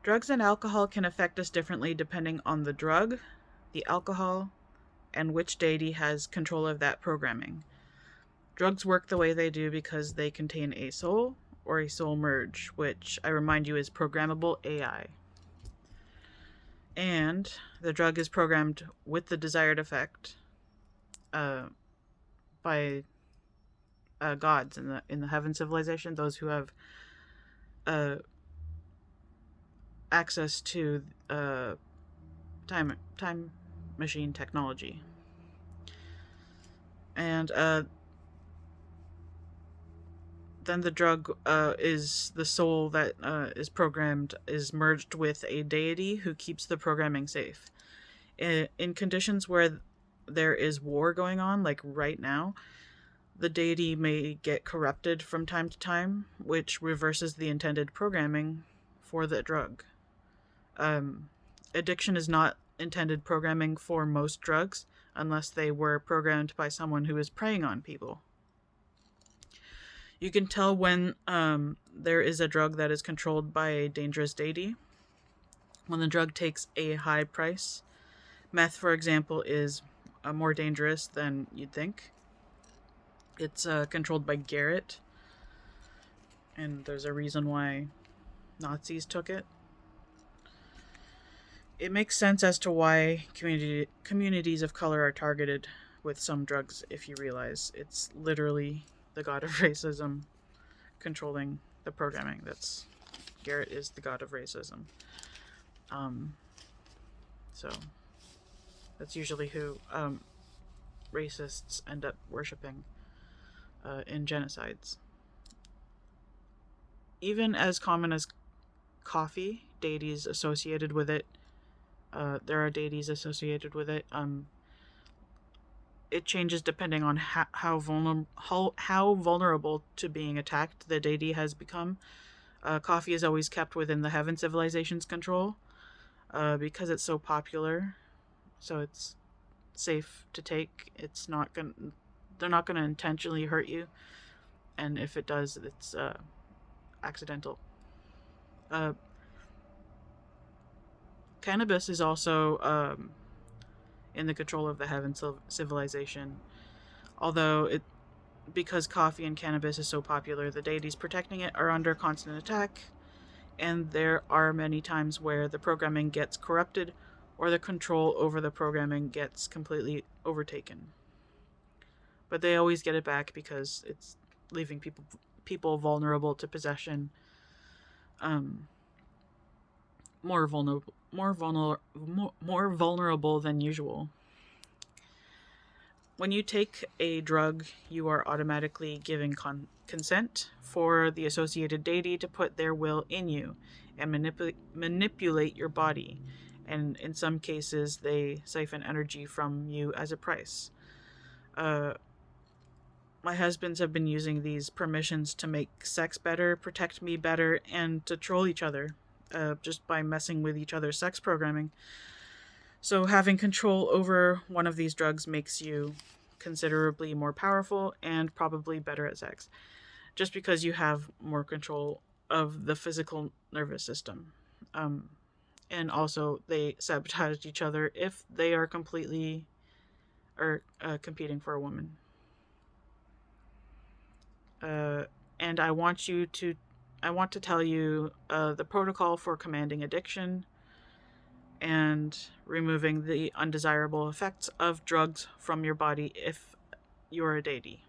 Drugs and alcohol can affect us differently depending on the drug, the alcohol, and which deity has control of that programming. Drugs work the way they do because they contain a soul or a soul merge, which I remind you is programmable AI. And the drug is programmed with the desired effect by gods in the heaven civilization, those who have uh, access to time machine technology. And then the drug is the soul that is programmed is merged with a deity who keeps the programming safe. In conditions where there is war going on, like right now, the deity may get corrupted from time to time, which reverses the intended programming for the drug. Addiction is not intended programming for most drugs unless they were programmed by someone who is preying on people. You can tell when there is a drug that is controlled by a dangerous deity when the drug takes a high price. Meth, for example, is more dangerous than you'd think. It's controlled by Garrett, and there's a reason why Nazis took it. It makes sense as to why communities of color are targeted with some drugs if you realize it's literally the god of racism controlling the programming. Garrett is the god of racism. So that's usually who racists end up worshipping in genocides. Even as common as coffee, deities associated with it. There are deities associated with it. It changes depending on how vulnerable to being attacked the deity has become. Coffee is always kept within the heaven civilization's control because it's so popular. So it's safe to take. They're not gonna intentionally hurt you, and if it does, it's accidental. Cannabis is also in the control of the heaven civilization, although because coffee and cannabis is so popular, the deities protecting it are under constant attack, and there are many times where the programming gets corrupted or the control over the programming gets completely overtaken. But they always get it back because it's leaving people vulnerable to possession, more vulnerable than usual. When you take a drug, you are automatically giving consent for the associated deity to put their will in you and manipulate your body. And in some cases, they siphon energy from you as a price. My husbands have been using these permissions to make sex better, protect me better, and to troll each other just by messing with each other's sex programming. So having control over one of these drugs makes you considerably more powerful and probably better at sex, just because you have more control of the physical nervous system. And also, they sabotage each other if they are competing for a woman. And I want to tell you the protocol for commanding addiction and removing the undesirable effects of drugs from your body if you're a deity.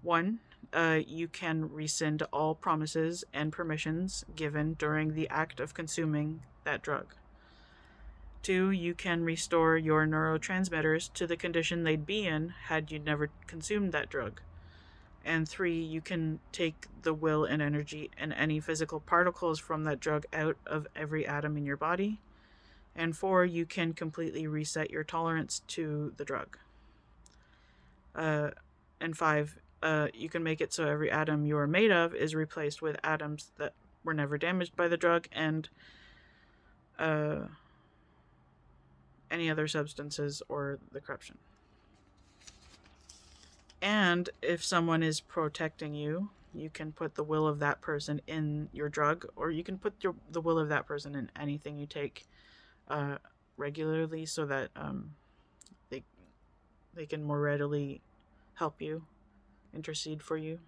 1. You can rescind all promises and permissions given during the act of consuming that drug. 2. You can restore your neurotransmitters to the condition they'd be in had you never consumed that drug. And 3, you can take the will and energy and any physical particles from that drug out of every atom in your body. And 4, you can completely reset your tolerance to the drug. And 5, you can make it so every atom you are made of is replaced with atoms that were never damaged by the drug and any other substances or the corruption. And if someone is protecting you, You can put the will of that person in your drug, or you can put the will of that person in anything you take regularly, so that they can more readily help you, intercede for you.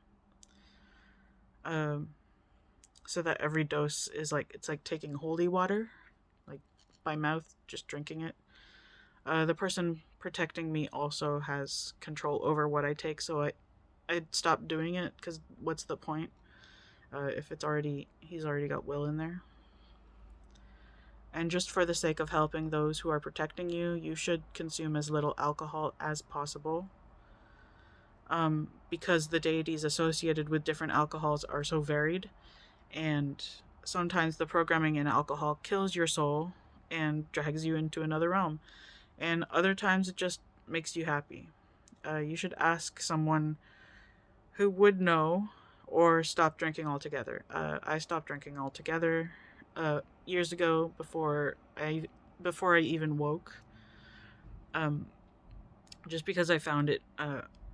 So that every dose is like, it's like taking holy water, like by mouth, just drinking it. The person protecting me also has control over what I take, so I'd stop doing it, because what's the point if he's already got will in there. And just for the sake of helping those who are protecting you, you should consume as little alcohol as possible. Because the deities associated with different alcohols are so varied, and sometimes the programming in alcohol kills your soul and drags you into another realm, and other times it just makes you happy. You should ask someone who would know, or stop drinking altogether. I stopped drinking altogether years ago, before I even woke, just because I found it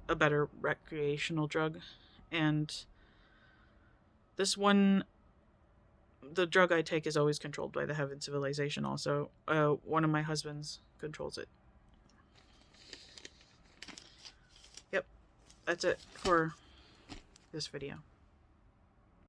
a better recreational drug. And this one, the drug I take is always controlled by the Heaven Civilization also. One of my husbands controls it. Yep, that's it for this video.